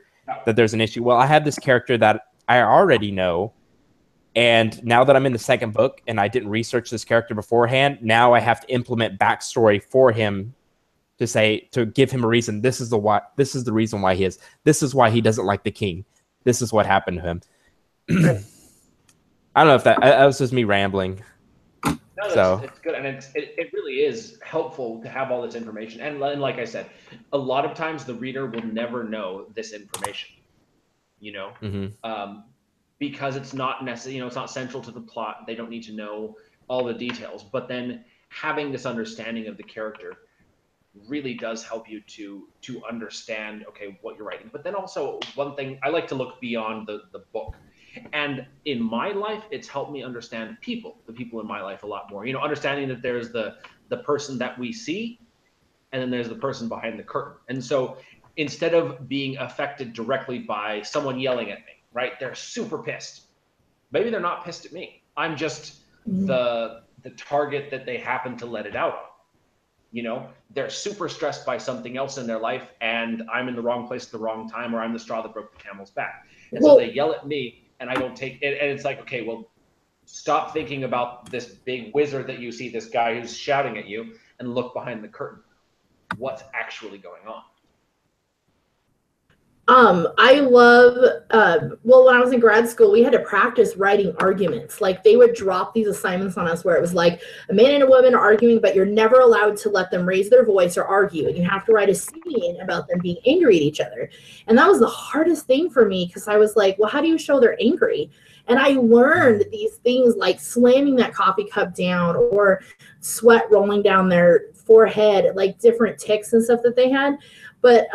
that there's an issue. Well, I have this character that I already know. And now that I'm in the second book and I didn't research this character beforehand, now I have to implement backstory for him to give him a reason. This is the reason why he is. This is why he doesn't like the king. This is what happened to him. I don't know if that was just me rambling. No, it's good, and it really is helpful to have all this information. And like I said, a lot of times the reader will never know this information, you know, because it's not necessary. You know, it's not central to the plot. They don't need to know all the details. But then having this understanding of the character really does help you to understand, okay, what you're writing. But then also one thing, I like to look beyond the book. And in my life, it's helped me understand the people in my life a lot more. You know, understanding that there's the person that we see, and then there's the person behind the curtain. And so instead of being affected directly by someone yelling at me, right? They're super pissed. Maybe they're not pissed at me. I'm just the target that they happen to let it out on. You know, they're super stressed by something else in their life, and I'm in the wrong place at the wrong time, or I'm the straw that broke the camel's back. And so they yell at me, and I don't take it. And it's like, okay, well, stop thinking about this big wizard that you see, this guy who's shouting at you, and look behind the curtain. What's actually going on? I love, well, when I was in grad school, we had to practice writing arguments. Like they would drop these assignments on us where it was like a man and a woman are arguing, but you're never allowed to let them raise their voice or argue. And you have to write a scene about them being angry at each other. And that was the hardest thing for me because I was like, well, how do you show they're angry? And I learned these things like slamming that coffee cup down or sweat rolling down their forehead, like different tics and stuff that they had. But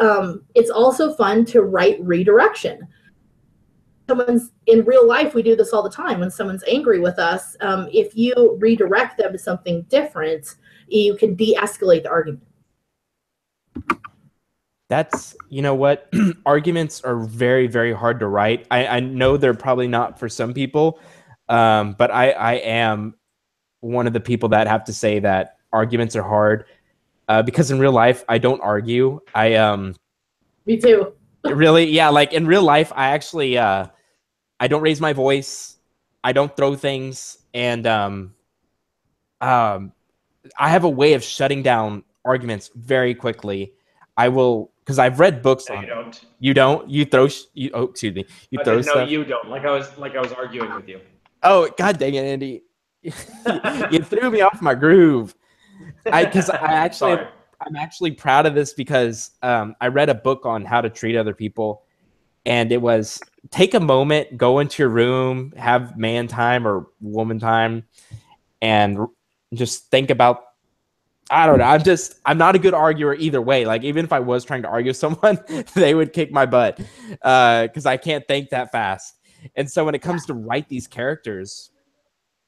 it's also fun to write redirection. Someone's in real life, we do this all the time. When someone's angry with us, if you redirect them to something different, you can de-escalate the argument. That's, you know what, arguments are very, very hard to write. I know they're probably not for some people, but I am one of the people that have to say that arguments are hard. Because in real life, I don't argue. Me too. Really, yeah. Like in real life, I actually I don't raise my voice. I don't throw things, and I have a way of shutting down arguments very quickly. I will, because I've read books on. You don't. You don't. You throw. Oh, excuse me. You throw stuff. No, you don't. Like I was arguing with you. Oh, God dang it, Andy! You threw me off my groove. I'm actually proud of this because I read a book on how to treat other people, and it was take a moment, go into your room, have man time or woman time, and just think about. I don't know. I'm not a good arguer either way. Like even if I was trying to argue with someone, they would kick my butt because I can't think that fast. And so when it comes to write these characters,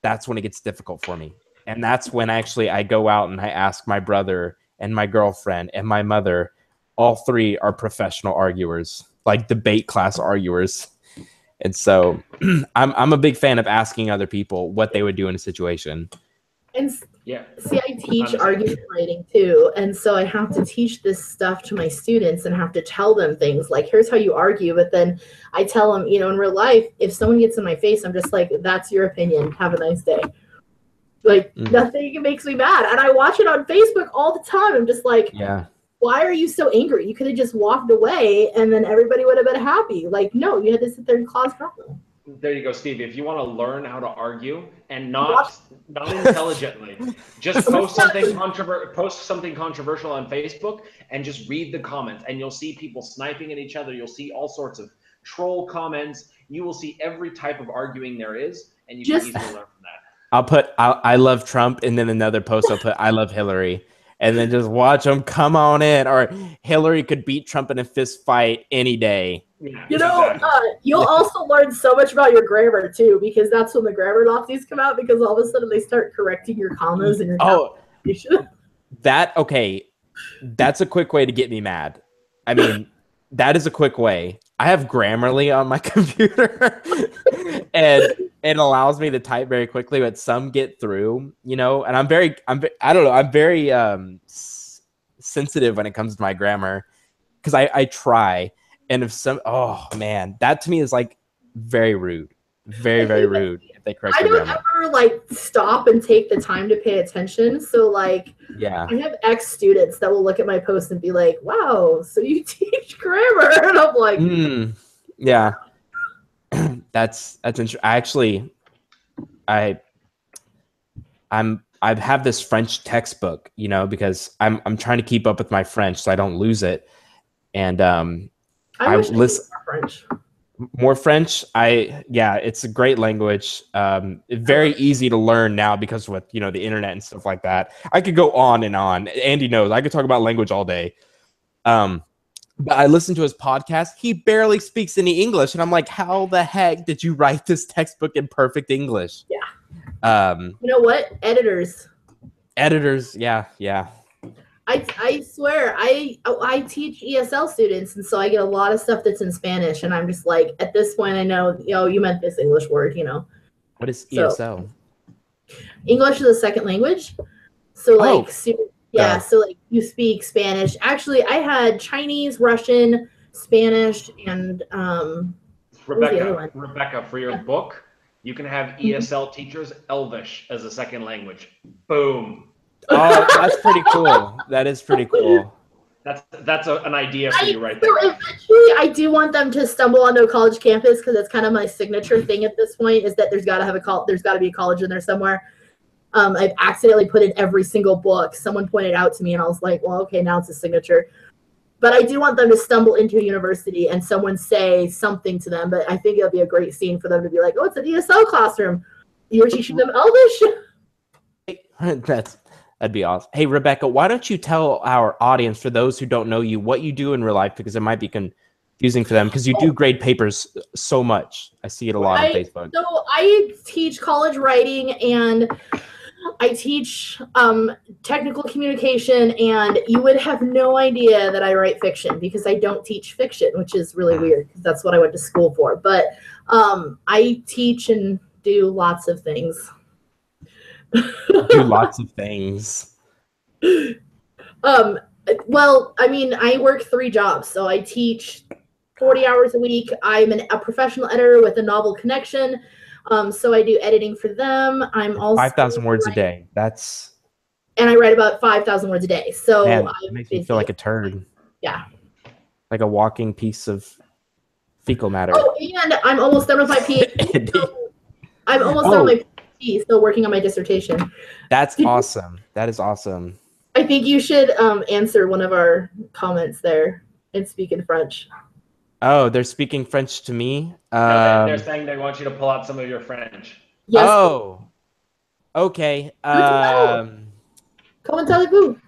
that's when it gets difficult for me. And that's when actually I go out and I ask my brother and my girlfriend and my mother. All three are professional arguers, like debate class arguers. And so I'm a big fan of asking other people what they would do in a situation. And see, I teach argument writing too. And so I have to teach this stuff to my students and have to tell them things like, here's how you argue. But then I tell them, you know, in real life, if someone gets in my face, I'm just like, that's your opinion. Have a nice day. Like, nothing makes me mad. And I watch it on Facebook all the time. I'm just like, why are you so angry? You could have just walked away and then everybody would have been happy. Like, no, you had to sit there and cause trouble. There you go, Steve. If you want to learn how to argue and not intelligently, just post something controversial on Facebook and just read the comments, and you'll see people sniping at each other. You'll see all sorts of troll comments. You will see every type of arguing there is, and you can easily learn from that. I'll put I love Trump, and then another post I'll put I love Hillary, and then just watch them come on in. Or Hillary could beat Trump in a fist fight any day. You know, you'll also learn so much about your grammar too, because that's when the grammar Nazis come out, because all of a sudden they start correcting your commas and your that's a quick way to get me mad. I mean, that is a quick way. I have Grammarly on my computer and it allows me to type very quickly, but some get through, you know, and I'm very sensitive when it comes to my grammar, because I try. And if that to me is like very rude, very, very rude. If they correct I don't ever like stop and take the time to pay attention. So like, I have ex-students that will look at my post and be like, wow, so you teach grammar. And I'm like, that's interesting. I have this French textbook, you know, because I'm trying to keep up with my French so I don't lose it. And I wish I knew more French. It's a great language. Very easy to learn now because with, you know, the internet and stuff like that. I could go on and on. Andy knows I could talk about language all day. But I listened to his podcast. He barely speaks any English, and I'm like, how the heck did you write this textbook in perfect English? You know what? Editors, I swear, I teach ESL students, and so I get a lot of stuff that's in Spanish, and I'm just like, at this point, I know, you meant this English word, you know. What is ESL? English is a second language. So like, so like you speak Spanish. Actually, I had Chinese, Russian, Spanish, and Rebekah, for your book, you can have ESL teachers Elvish as a second language. Boom. Oh, that's pretty cool. That is pretty cool. That's an idea for you right there. So eventually, I do want them to stumble onto a college campus, because it's kind of my signature thing at this point, is that there's got to be a college in there somewhere. I've accidentally put in every single book. Someone pointed out to me, and I was like, well, okay, now it's a signature. But I do want them to stumble into a university and someone say something to them. But I think it'll be a great scene for them to be like, oh, it's an ESL classroom. You're teaching them Elvish. That'd be awesome. Hey, Rebekah, why don't you tell our audience, for those who don't know you, what you do in real life, because it might be confusing for them, because you do grade papers so much. I see it a lot on Facebook. So I teach college writing, and I teach technical communication, and you would have no idea that I write fiction, because I don't teach fiction, which is really weird, because that's what I went to school for. But I teach and do lots of things. Do lots of things. Well, I mean, I work 3 jobs. So I teach 40 hours a week. I'm a professional editor with a Novel Connection. So I do editing for them. I'm also 5,000 words a day. And I write about 5,000 words a day. So man, it makes me feel like a turd. Yeah. Like a walking piece of fecal matter. Oh, and I'm almost done with my PhD. I'm almost done with my PhD. Still working on my dissertation. That's awesome. That is awesome. I think you should answer one of our comments there and speak in French. Oh, they're speaking French to me? They're saying they want you to pull out some of your French. Yes. Oh, okay. Comment allez-vous?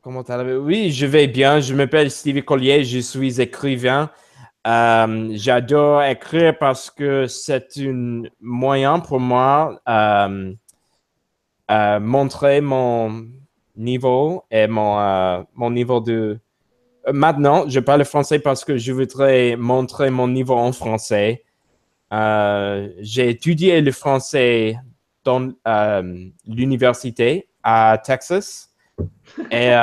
Comment allez-vous? Oui, je vais bien. Je m'appelle Stevie Collier. Je suis écrivain. J'adore écrire parce que c'est un moyen pour moi montrer mon niveau et mon niveau de... Maintenant, je parle français parce que je voudrais montrer mon niveau en français. J'ai étudié le français dans l'université à Texas et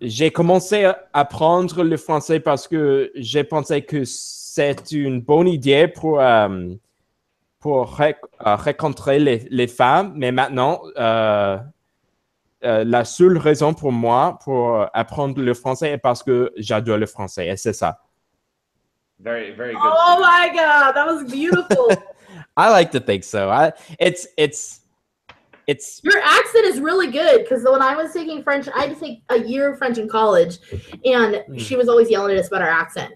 j'ai commencé à apprendre le français parce que j'ai pensé que c'est une bonne idée pour rencontrer les femmes. Mais maintenant, la seule raison pour moi pour apprendre le français est parce que j'adore le français. Et c'est ça. Very, very good. Oh my God, that was beautiful. I like to think so. It's Your accent is really good because when I was taking French, I had to take a year of French in college, and she was always yelling at us about our accent.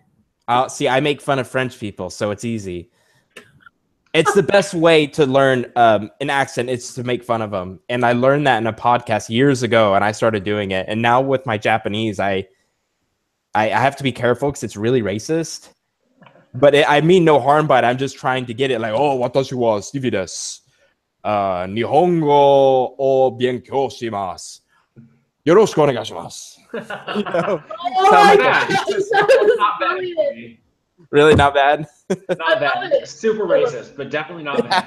See, I make fun of French people, so it's easy. It's the best way to learn an accent is to make fun of them. And I learned that in a podcast years ago, and I started doing it. And now with my Japanese, I have to be careful because it's really racist. But I mean no harm by it. I'm just trying to get it like, oh, watashi wa Stevie desu. Nihongo o benkyou shimasu. Yoroshiku onegaishimasu. You know? Oh my God. Not bad. Really not bad? Not bad. Super racist, but definitely not bad.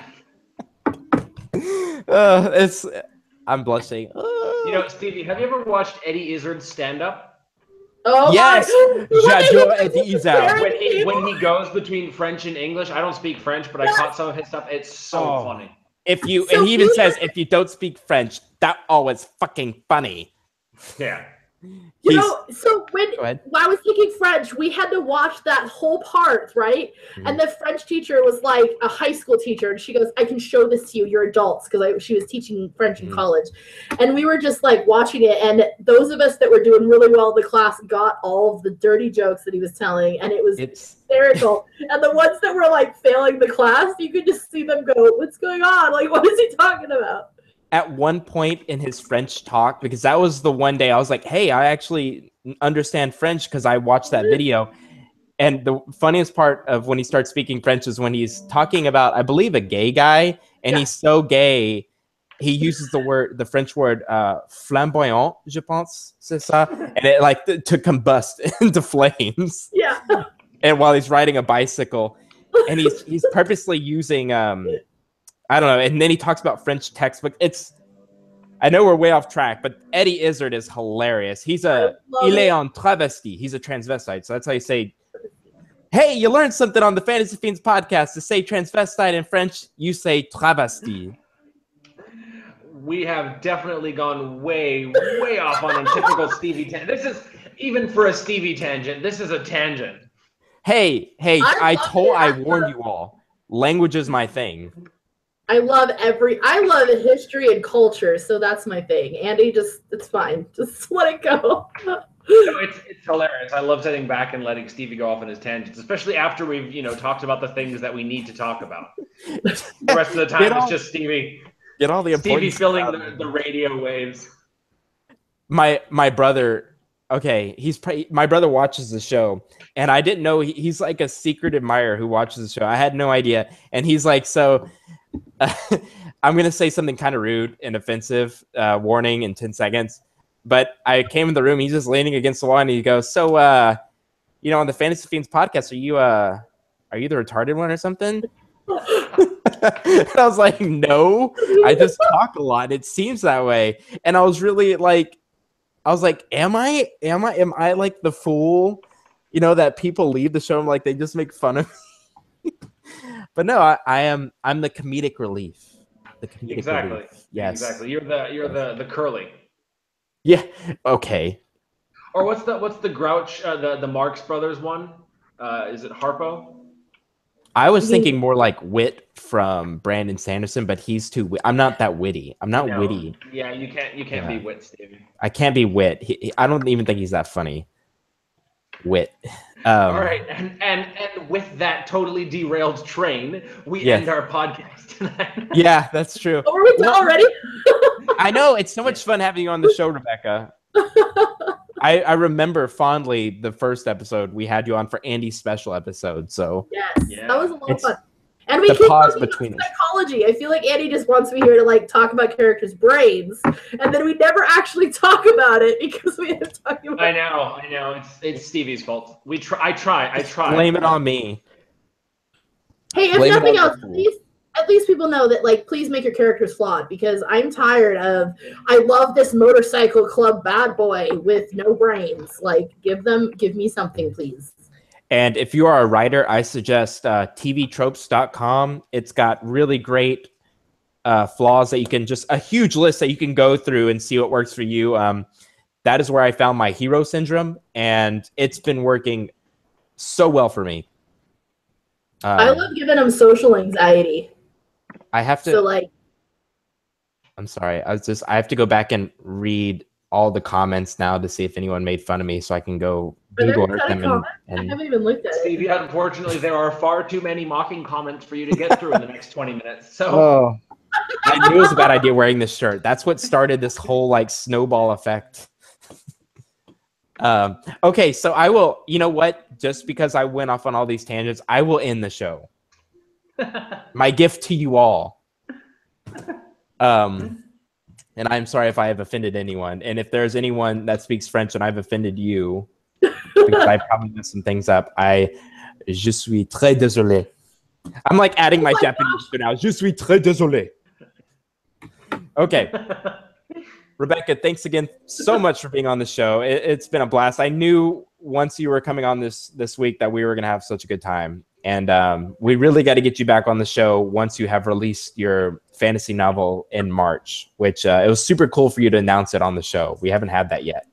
I'm blushing. You know, Stevie, have you ever watched Eddie Izzard's stand-up? Oh yes, j'adore Eddie Izzard. When he goes between French and English, I don't speak French, but I caught some of his stuff. It's so funny. And he even says, if you don't speak French, that always fucking funny. Yeah. You know, so when I was taking French, we had to watch that whole part, right? Mm-hmm. And the French teacher was like a high school teacher, and she goes, "I can show this to you. You're adults," because she was teaching French in college, and we were just like watching it. And those of us that were doing really well in the class got all of the dirty jokes that he was telling, and it was hysterical. And the ones that were like failing the class, you could just see them go, "What's going on? Like, what is he talking about?" At one point in his French talk, because that was the one day I was like, hey, I actually understand French because I watched that video. And the funniest part of when he starts speaking French is when he's talking about, I believe, a gay guy, and he's so gay, he uses the French word flamboyant, je pense, c'est ça, and it like to combust into flames. Yeah. And while he's riding a bicycle, and he's purposely using I don't know. And then he talks about French textbook. I know we're way off track, but Eddie Izzard is hilarious. Il est un travesti. He's a transvestite. So that's how you say, hey, you learned something on the Fantasy Fiends podcast. To say transvestite in French, you say travesti. We have definitely gone way, way off on a typical Stevie tangent. This is, even for a Stevie tangent, this is a tangent. Hey, I warned you all. Language is my thing. I love history and culture, so that's my thing. Andy, it's fine. Just let it go. It's hilarious. I love sitting back and letting Stevie go off on his tangents, especially after we've, talked about the things that we need to talk about. The rest of the time, it's just Stevie. Get all the important Stevie filling the radio waves. My brother, my brother watches the show, and I didn't know he's like a secret admirer who watches the show. I had no idea, and he's like, so. I'm going to say something kind of rude and offensive, warning in 10 seconds. But I came in the room, he's just leaning against the wall, and he goes, so, on the Fantasy Fiends podcast, are you the retarded one or something? And I was like, no, I just talk a lot. It seems that way. And I was really like, am I like the fool, that people leave the show and like, they just make fun of me? But no, I'm the comedic relief. The comedic relief. Yes. Exactly. You're the curly. Yeah. Okay. Or what's the Grouch the Marx Brothers one? Is it Harpo? I was thinking more like Wit from Brandon Sanderson, but he's too. I'm not that witty. I'm not witty. Yeah, you can't be Wit, Stevie. I can't be Wit. I don't even think he's that funny. Wit. All right, and with that totally derailed train, we end our podcast tonight. Yeah, that's true. Oh, are we done already? I know, it's so much fun having you on the show, Rebekah. I remember fondly the first episode we had you on for Andy's special episode. So yes, that was a lot of fun. And we the keep pause talking between about psychology. I feel like Andy just wants me here to like talk about characters' brains, and then we never actually talk about it because we have talking about. I know. It's Stevie's fault. I try. Blame it on me. Hey, if Blame it nothing on else, at least people know that like please make your characters flawed, because I'm tired of I love this motorcycle club bad boy with no brains. Like give me something, please. And if you are a writer, I suggest tvtropes.com. It's got really great flaws that you can a huge list that you can go through and see what works for you. That is where I found my hero syndrome, and it's been working so well for me. I love giving them social anxiety. I have to. So like, I'm sorry. I have to go back and read all the comments now to see if anyone made fun of me, so I can go Google them. I haven't even looked at it. Stevie, unfortunately, there are far too many mocking comments for you to get through in the next 20 minutes. So, I knew it was a bad idea wearing this shirt. That's what started this whole like snowball effect. Okay, so I will. You know what? Just because I went off on all these tangents, I will end the show. My gift to you all. And I'm sorry if I have offended anyone. And if there's anyone that speaks French and I've offended you, because I probably messed some things up, je suis très désolé. I'm like adding my Japanese to now. Je suis très désolé. Okay. Rebekah, thanks again so much for being on the show. It's been a blast. I knew once you were coming on this week that we were going to have such a good time. And we really got to get you back on the show once you have released your fantasy novel in March, which it was super cool for you to announce it on the show. We haven't had that yet.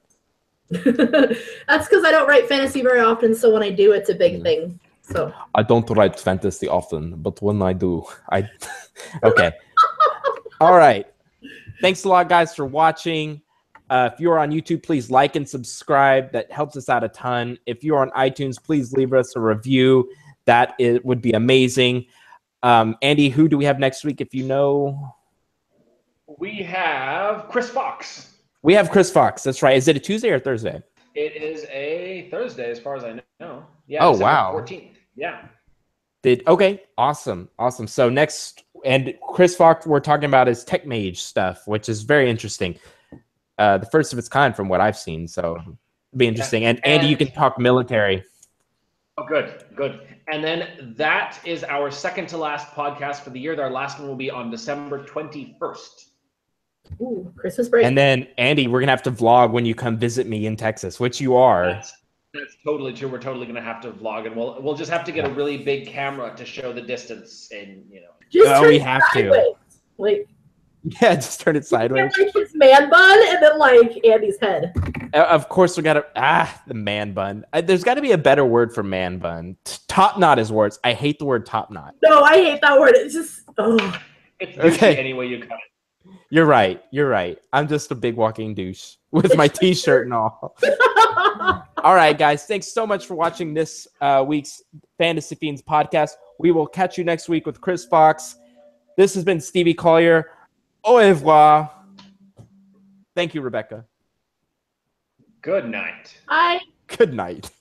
That's because I don't write fantasy very often, so when I do, it's a big thing. So I don't write fantasy often, but when I do, okay. All right. Thanks a lot, guys, for watching. If you're on YouTube, please like and subscribe. That helps us out a ton. If you're on iTunes, please leave us a review. That would be amazing. Andy, who do we have next week, if you know? We have Chris Fox. We have Chris Fox. That's right. Is it a Tuesday or Thursday? It is a Thursday, as far as I know. Yeah. Oh, December wow. 14th. Yeah. Okay. Awesome. So next, and Chris Fox, we're talking about his Tech Mage stuff, which is very interesting. The first of its kind from what I've seen. So it'll be interesting. And Andy, you can talk military. Oh, good. And then that is our second to last podcast for the year. Our last one will be on December 21st. Ooh, Christmas break. And then, Andy, we're going to have to vlog when you come visit me in Texas, which you are. That's totally true. We're totally going to have to vlog, and we'll just have to get a really big camera to show the distance. And, we have sideways. Like, yeah, just turn it sideways. Like his man bun and then like Andy's head. Of course, we got to the man bun. There's got to be a better word for man bun. Top knot is words. I hate the word top knot. No, I hate that word. It's just It's okay. Any way you cut it. You're right. I'm just a big walking douche with my t-shirt and all. All right, guys. Thanks so much for watching this week's Fantasy Fiends podcast. We will catch you next week with Chris Fox. This has been Stevie Collier. Au revoir. Thank you, Rebekah. Good night. Bye. Good night.